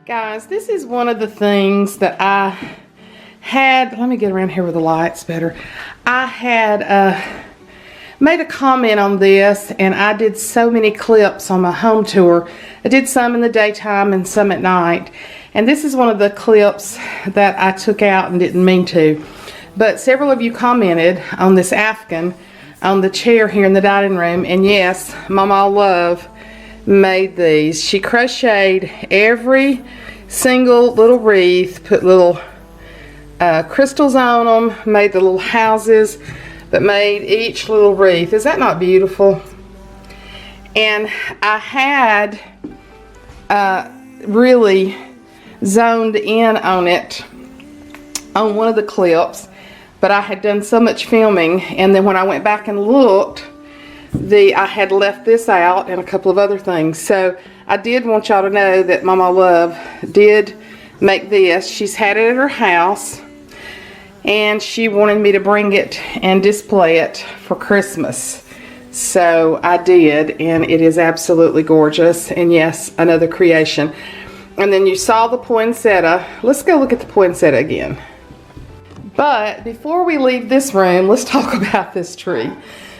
Guys, this is one of the things that I had, let me get around here with the lights better. I had made a comment on this, and I did so many clips on my home tour. I did some in the daytime and some at night. And this is one of the clips that I took out and didn't mean to. But several of you commented on this Afghan on the chair here in the dining room. And yes, MawMaw Love made these. She crocheted every single little wreath, put little crystals on them, made the little houses, but made each little wreath. Is that not beautiful? And I had really zoned in on it on one of the clips, but I had done so much filming, and then when I went back and looked, I had left this out and a couple of other things. So I did want y'all to know that MawMaw Love did make this. She's had it at her house, and she wanted me to bring it and display it for Christmas. So I did, and it is absolutely gorgeous. And yes, another creation. And then you saw the poinsettia. Let's go look at the poinsettia again. But before we leave this room, let's talk about this tree.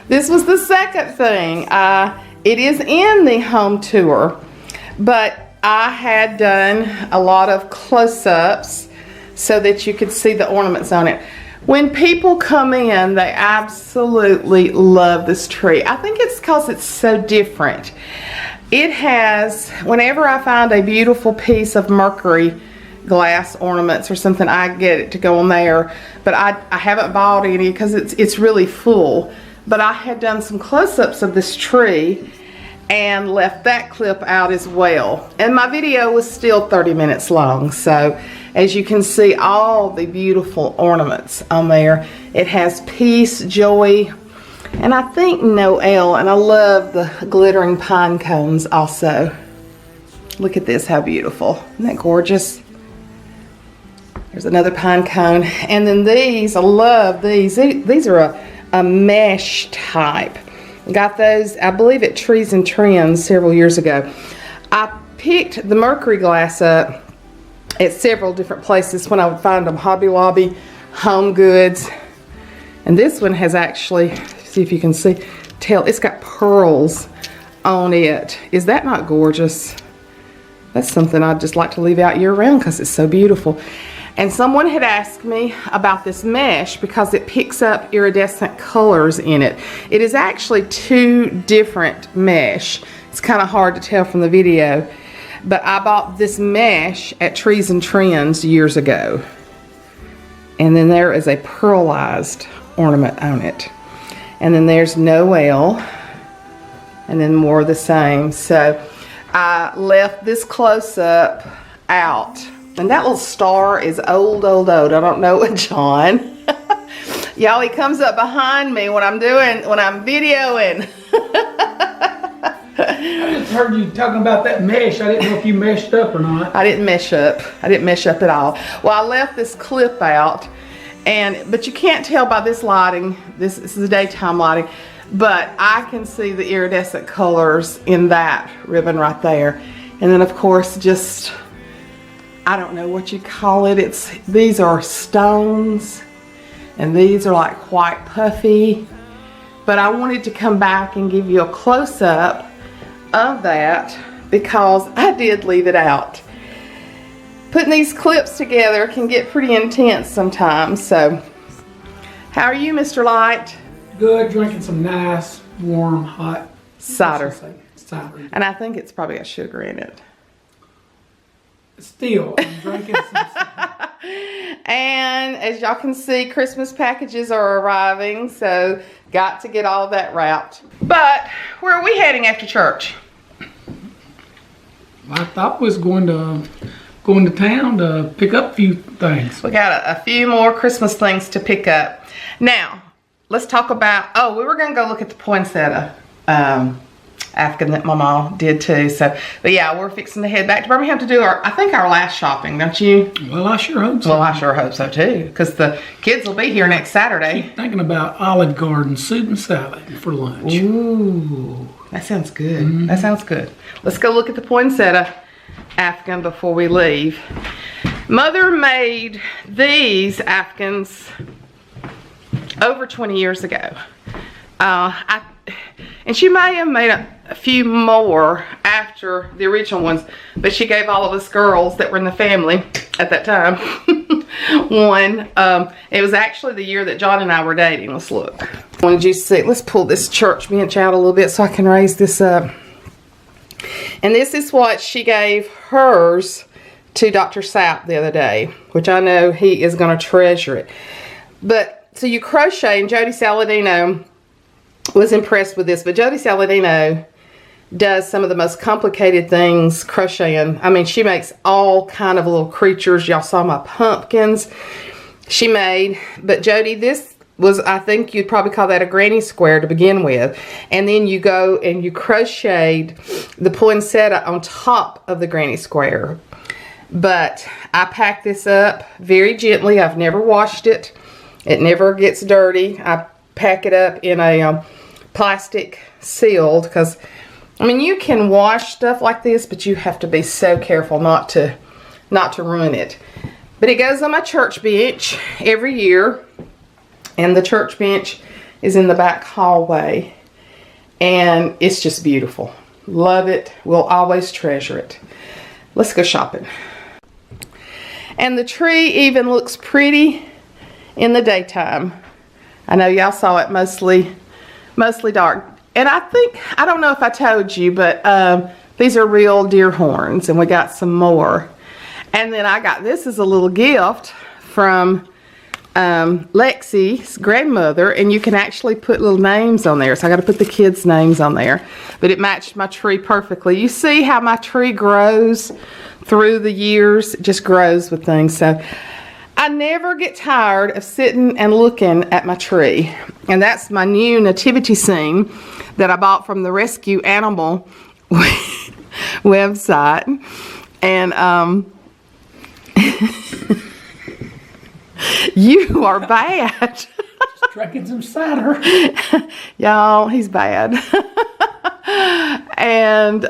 This was the second thing. It is in the home tour, but I had done a lot of close-ups so that you could see the ornaments on it. When people come in, they absolutely love this tree. I think it's because it's so different. It has, whenever I find a beautiful piece of mercury glass ornaments or something, I get it to go on there. But I haven't bought any because it's really full. But I had done some close-ups of this tree and left that clip out as well. And my video was still 30 minutes long. So as you can see, all the beautiful ornaments on there. It has peace, joy, and I think Noel. And I love the glittering pine cones also. Look at this, how beautiful. Isn't that gorgeous? There's another pine cone. And then these, I love these. These are a mesh type. Got those, I believe, at Trees and Trends several years ago. I picked the mercury glass up at several different places when I would find them. Hobby Lobby, Home Goods. And this one has actually, see if you can see, it's got pearls on it. Is that not gorgeous? That's something I'd just like to leave out year round because it's so beautiful. And someone had asked me about this mesh because it picks up iridescent colors in it. It is actually two different mesh. It's kind of hard to tell from the video. But I bought this mesh at Trees and Trends years ago. And then there is a pearlized ornament on it. And then there's Noel. And then more of the same. So I left this close-up out. And that little star is old. I don't know it, John. Y'all, he comes up behind me when I'm videoing. I just heard you talking about that mesh. I didn't know if you meshed up or not. I didn't mesh up. I didn't mesh up at all. Well, I left this clip out, but you can't tell by this lighting. This is the daytime lighting, but I can see the iridescent colors in that ribbon right there. And then, of course, just, I don't know what you call it. These are stones, and these are like white puffy. But I wanted to come back and give you a close-up of that because I did leave it out. Putting these clips together can get pretty intense sometimes. So, how are you, Mr. Light? Good, drinking some nice, warm, hot cider. Cider. And I think it's probably got sugar in it. Still, I'm drinking some cider. And as y'all can see, Christmas packages are arriving, so got to get all of that wrapped. But where are we heading after church? I thought we was going to town to pick up a few things. We got a few more Christmas things to pick up. Now, let's talk about, we were going to go look at the poinsettia Afghan that MawMaw did too. So, but yeah, we're fixing to head back to Birmingham to do our last shopping, don't you? Well, I sure hope so. Well, I sure hope so too, because the kids will be here next Saturday. Keep thinking about Olive Garden soup and salad for lunch. Ooh, that sounds good. That sounds good. Let's go look at the poinsettia Afghan before we leave. Mother made these Afghans over 20 years ago. And she may have made a few more after the original ones, but she gave all of us girls that were in the family at that time one. It was actually the year that John and I were dating. Let's look. I wanted you to see. Let's pull this church bench out a little bit so I can raise this up. And this is what she gave hers to Dr. Sapp the other day, which I know he is going to treasure it. But so you crochet, and Jody Saladino was impressed with this, but Jody Saladino does some of the most complicated things crocheting. I mean, she makes all kind of little creatures. Y'all saw my pumpkins she made. But Jody, this was, I think you'd probably call that a granny square to begin with. And then you go and you crocheted the poinsettia on top of the granny square. But I packed this up very gently. I've never washed it. It never gets dirty. I pack it up in a plastic sealed, because I mean, you can wash stuff like this, but you have to be so careful not to ruin it. But it goes on my church bench every year, and the church bench is in the back hallway, and it's just beautiful. Love it. We'll always treasure it. Let's go shopping. And the tree even looks pretty in the daytime. I know y'all saw it mostly dark. And I don't know if I told you, but these are real deer horns, and we got some more. And then I got this as a little gift from Lexi's grandmother, and you can actually put little names on there. So I got to put the kids' names on there. But it matched my tree perfectly. You see how my tree grows through the years? It just grows with things. So I never get tired of sitting and looking at my tree. And that's my new nativity scene that I bought from the Rescue Animal website. And you are bad. Just drinking some cider. Y'all, he's bad. And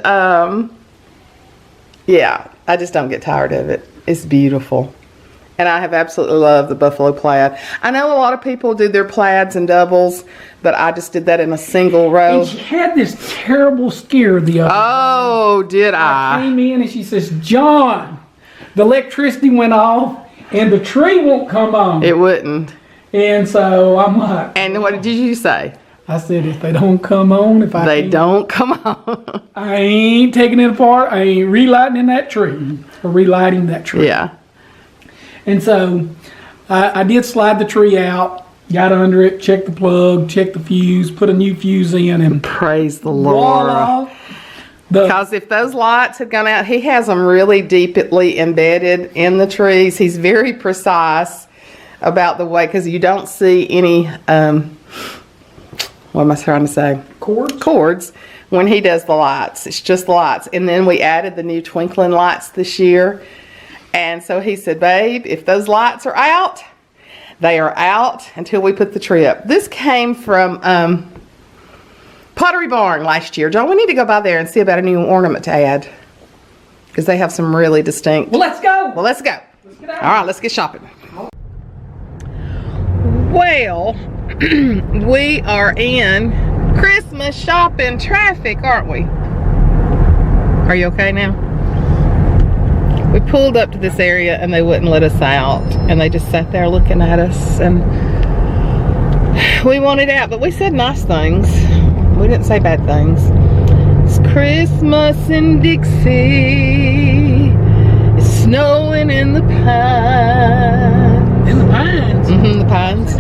yeah, I just don't get tired of it. It's beautiful. And I have absolutely loved the buffalo plaid. I know a lot of people do their plaids and doubles, but I just did that in a single row. And she had this terrible scare the other day. Oh, did I? I came in and she says, John, the electricity went off and the tree won't come on. It wouldn't. And so I'm like. And what did you say? I said, if they don't come on, they don't come on. I ain't taking it apart. I ain't relighting that tree. Or relighting that tree. Yeah. And so I did slide the tree out, got under it, checked the plug, checked the fuse, put a new fuse in, and praise the Lord. Because if those lights had gone out, he has them really deeply embedded in the trees. He's very precise about the way, because you don't see any, what am I trying to say? Cords when he does the lights. It's just the lights. And then we added the new twinkling lights this year. And so he said, babe, if those lights are out, they are out until we put the tree up. This came from Pottery Barn last year. John, we need to go by there and see about a new ornament to add, because they have some really distinct. Well, let's go. Let's go. Let's get out. All right, let's get shopping. Well, we are in Christmas shopping traffic, aren't we? Are you okay now? We pulled up to this area and they wouldn't let us out, and they just sat there looking at us, and we wanted out, but we said nice things. We didn't say bad things. It's Christmas in Dixie. It's snowing in the pines. In the pines? Mm-hmm, the pines.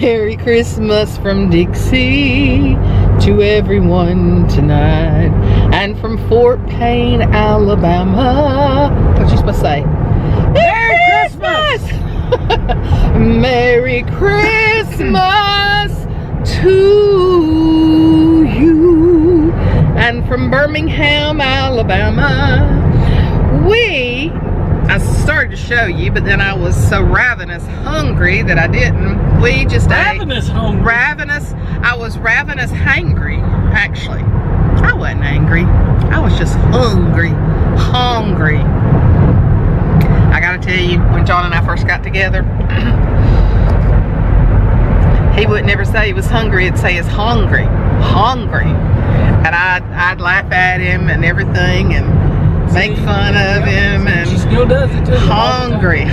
Merry Christmas from Dixie to everyone tonight, and from Fort Payne, Alabama. What you supposed to say? Merry Christmas! Merry Christmas to you. And from Birmingham, Alabama. I started to show you, but then I was so ravenous hungry that I didn't. We just ravenous ate. Hungry. Ravenous. I was ravenous hangry, actually. I wasn't angry. I was just hungry. hungry. I gotta tell you, when John and I first got together, he would never say he was hungry, he'd say he's hungry. Hungry. And I'd laugh at him and everything and make fun of him, and she still does it too. Hungry.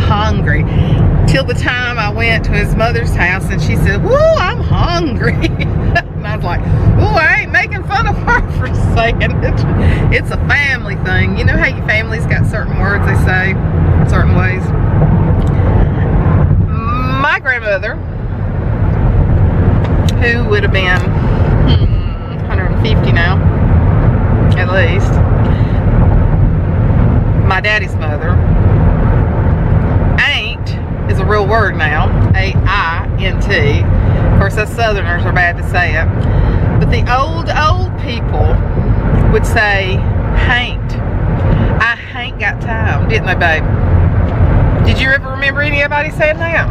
Till the time I went to his mother's house and she said, "Woo, I'm hungry." And I was like, "Ooh, I ain't making fun of her for saying it. It's a family thing." You know how your family's got certain words they say certain ways. My grandmother, who would have been 150 now, at least. My daddy's mother, ain't is a real word now, A-I-N-T. Of course, us Southerners are bad to say it. But the old people would say, hain't. I hain't got time, didn't they, babe? Did you ever remember anybody saying that?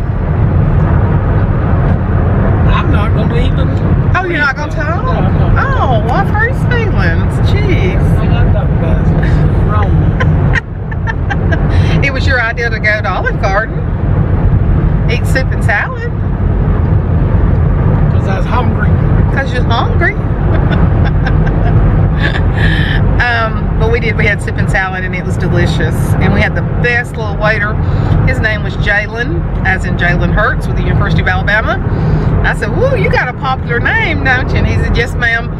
I'm not going to even. Oh, you're not going to talk? No, I'm not. Oh, well, I've hurt his feelings. Jeez. I'm not talking about it. It's wrong. It was your idea to go to Olive Garden, eat soup and salad. Because I was hungry. Because you're hungry. But we did. We had soup and salad, and it was delicious. And we had the best little waiter. His name was Jalen, as in Jalen Hurts with the University of Alabama. I said, "Woo, you got a popular name, don't you?" And he said, "Yes, ma'am."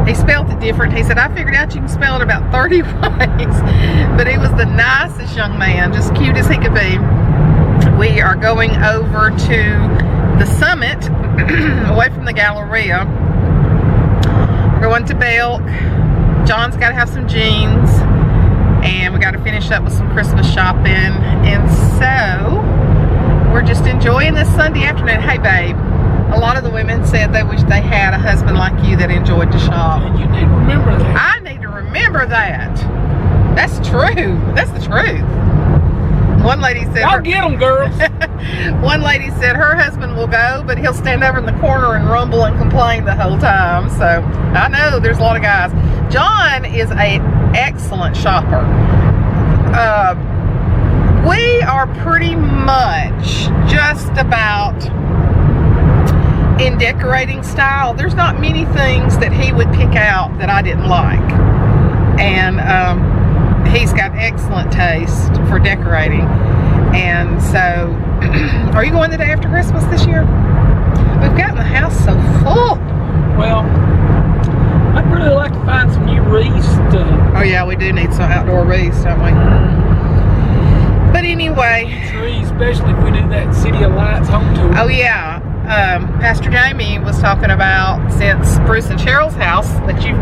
He spelled it different. He said, "I figured out you can spell it about 30 ways." But he was the nicest young man, just cute as he could be. We are going over to the summit, away from the Galleria. We're going to Belk. John's got to have some jeans, and we got to finish up with some Christmas shopping. And so we're just enjoying this Sunday afternoon. Hey, babe. A lot of the women said they wish they had a husband like you that enjoyed to shop. You need to remember that. I need to remember that. That's true. That's the truth. One lady said... I'll get them, girls. One lady said her husband will go, but he'll stand over in the corner and rumble and complain the whole time. So, I know there's a lot of guys. John is an excellent shopper. We are pretty much just about... in decorating style. There's not many things that he would pick out that I didn't like, and he's got excellent taste for decorating. And so are you going the day after Christmas this year? We've gotten the house so full. Well, I'd really like to find some new wreaths. Oh yeah, we do need some outdoor wreaths, don't we? But anyway, Trees, especially if we do that City of Lights home tour. oh yeah, Pastor Jamie was talking about, since Bruce and Cheryl's house, that you've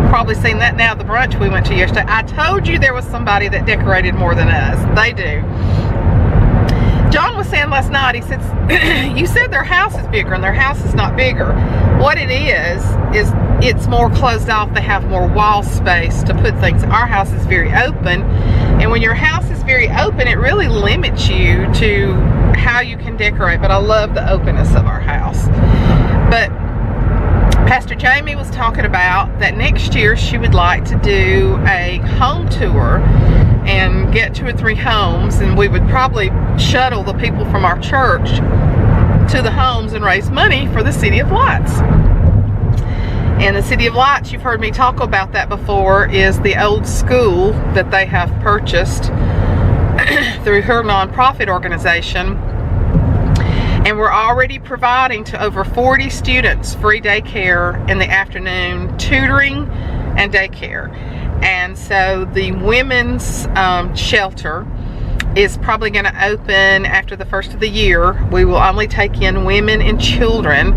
probably seen that now, the brunch we went to yesterday. I told you there was somebody that decorated more than us. They do. John was saying last night, he said, you said their house is bigger, and their house is not bigger. What it is it's more closed off. They have more wall space to put things. Our house is very open, and when your house is very open, it really limits you to how you can decorate. But I love the openness of our house. But Pastor Jamie was talking about that next year she would like to do a home tour and get 2 or 3 homes, and we would probably shuttle the people from our church to the homes and raise money for the City of Lights. And the City of Lights, you've heard me talk about that before, is the old school that they have purchased through her nonprofit organization. And we're already providing to over 40 students free daycare in the afternoon, tutoring and daycare. And so the women's shelter is probably going to open after the first of the year. We will only take in women and children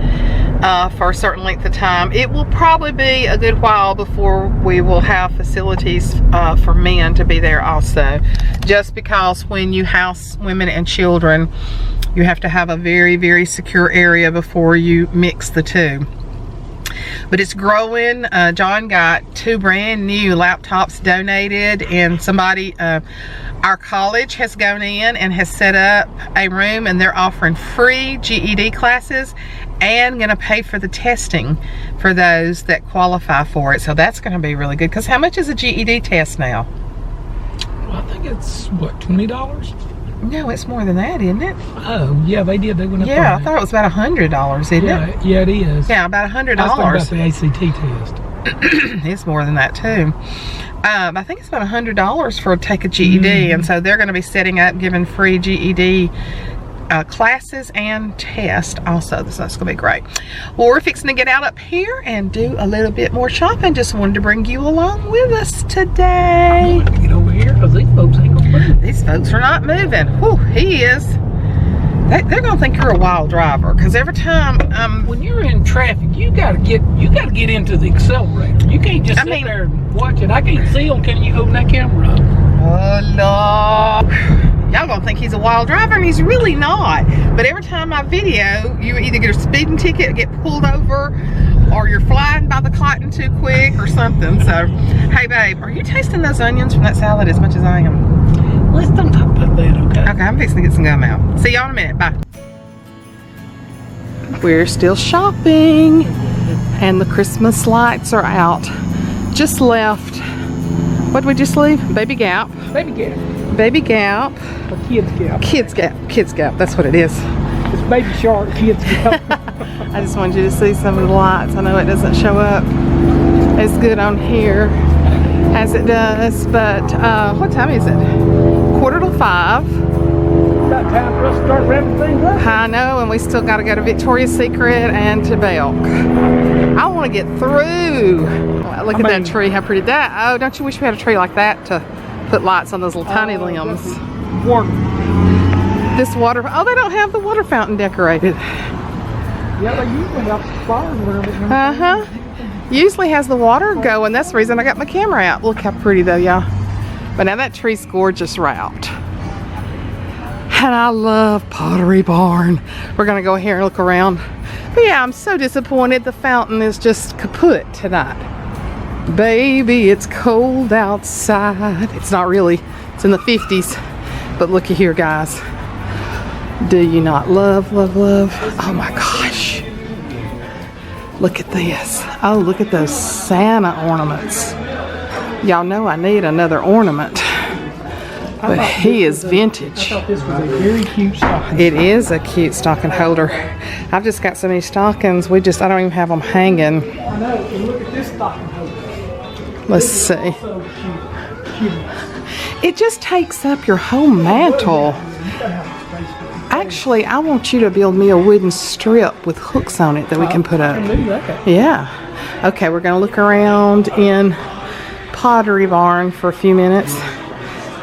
for a certain length of time. It will probably be a good while before we will have facilities for men to be there also. Just because when you house women and children, you have to have a very, very secure area before you mix the two. But it's growing. John got 2 brand new laptops donated, and somebody, our college has gone in and has set up a room, and they're offering free GED classes and gonna pay for the testing for those that qualify for it. So that's gonna be really good, because how much is a GED test now? I think it's, what, $20? No, it's more than that, isn't it? Oh, yeah, they did. They went up. Yeah, on I thought it was about $100, isn't it? Yeah, it is. Yeah, about $100. I was thinking about the ACT test. It's more than that too. I think it's about $100 for take a GED, and so they're going to be setting up, giving free GED classes and tests also. So that's going to be great. Well, we're fixing to get out up here and do a little bit more shopping. Just wanted to bring you along with us today. I'm going to get over here because these folks ain't going to move. These folks are not moving. Whew, he is. They're gonna think you're a wild driver, because every time when you're in traffic, you gotta get into the accelerator. You can't just sit there and watch it. I can't see him. Can you open that camera up? Oh Lord, y'all gonna think he's a wild driver, and he's really not. But every time I video, you either get a speeding ticket, or get pulled over, or you're flying by the cotton too quick, or something. So, hey babe, are you tasting those onions from that salad as much as I am? Let's don't talk about that, okay? Okay, I'm fixing to get some gum out. See y'all in a minute. Bye. We're still shopping, and the Christmas lights are out. Just left. What did we just leave? Baby Gap. Baby Gap. Baby Gap. Or Kids Gap. Kids Gap. Kids Gap. That's what it is. It's Baby Shark, Kids Gap. I just wanted you to see some of the lights. I know it doesn't show up as good on here as it does, but what time is it? 4:45. About time for us to start wrapping things up. I know, and we still got to go to Victoria's Secret and to Belk. I want to get through. Well, look at that tree, how pretty that. Oh, don't you wish we had a tree like that to put lights on those little tiny limbs? Water. This water, oh, they don't have the water fountain decorated. Yeah, they usually have flowers around it. Uh-huh. Usually has the water going. That's the reason I got my camera out. Look how pretty though, y'all. But now that tree's gorgeous wrapped. And I love Pottery Barn. We're gonna go here and look around. But yeah, I'm so disappointed the fountain is just kaput tonight. Baby, it's cold outside. It's not really, it's in the 50s. But looky here, guys. Do you not love, love, love? Oh my gosh. Look at this. Oh, look at those Santa ornaments. Y'all know I need another ornament. But he is vintage. I thought this was a very cute stocking. It is a cute stocking holder. I've just got so many stockings, I don't even have them hanging. I know, and look at this stocking holder. Let's see. So cute. It just takes up your whole mantle. Actually, I want you to build me a wooden strip with hooks on it that we can put up. Yeah. Okay, we're gonna look around in Pottery Barn for a few minutes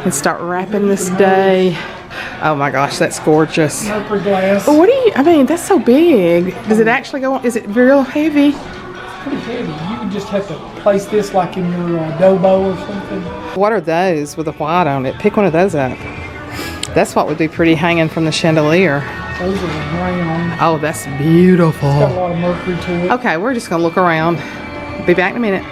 and start wrapping this day. Oh my gosh, that's gorgeous. Glass. But what do you, I mean, that's so big. Does it actually go on? Is it real heavy? It's pretty heavy. You can just have to place this like in your dough bowl or something. What are those with the white on it? Pick one of those up. That's what would be pretty hanging from the chandelier. Those are brown. Oh, that's beautiful. It's got a lot of mercury to it. Okay, we're just gonna look around. Be back in a minute.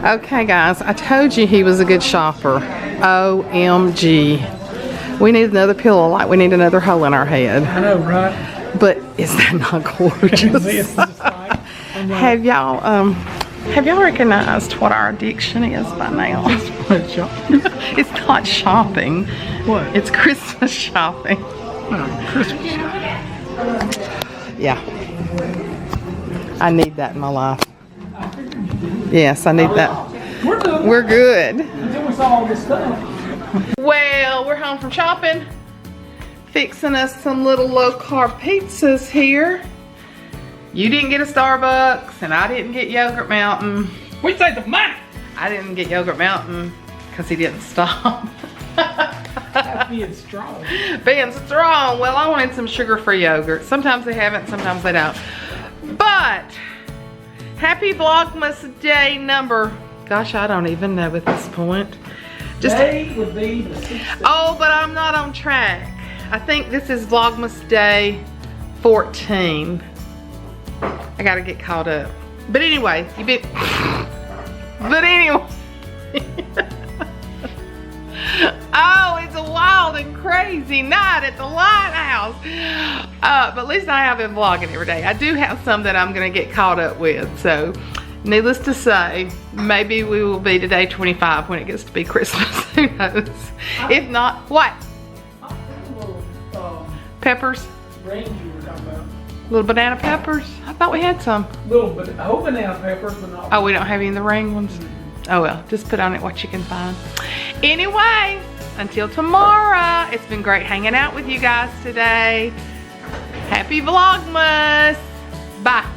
Okay guys, I told you he was a good shopper. OMG. We need another pillow, like we need another hole in our head. I know, right? But is that not gorgeous? Have y'all recognized what our addiction is by now? It's not shopping. What? It's Christmas shopping. Oh, Christmas shopping. Yeah. I need that in my life. Yes, I need that. We're good. Until we saw all this stuff. Well, we're home from shopping. Fixing us some little low-carb pizzas here. You didn't get a Starbucks, and I didn't get Yogurt Mountain. We take the money. I didn't get Yogurt Mountain because he didn't stop. That's being strong. Being strong. Well, I wanted some sugar-free yogurt. Sometimes they have it, sometimes they don't. But happy Vlogmas day number. Gosh, I don't even know at this point. Just Day would be the 16th. Oh, but I'm not on track. I think this is Vlogmas day 14. I gotta get caught up. But anyway, oh, it's a wild and crazy night at the lighthouse. But at least I have been vlogging every day. I do have some that I'm gonna get caught up with. So needless to say, maybe we will be to day 25 when it gets to be Christmas. Who knows? If not, what? Peppers? Range you were talking about. Little banana peppers? I thought we had some. Little whole banana peppers, but not. Oh, we don't have any in the ring ones? Oh well, just put on it what you can find. Anyway, until tomorrow, it's been great hanging out with you guys today. Happy Vlogmas. Bye.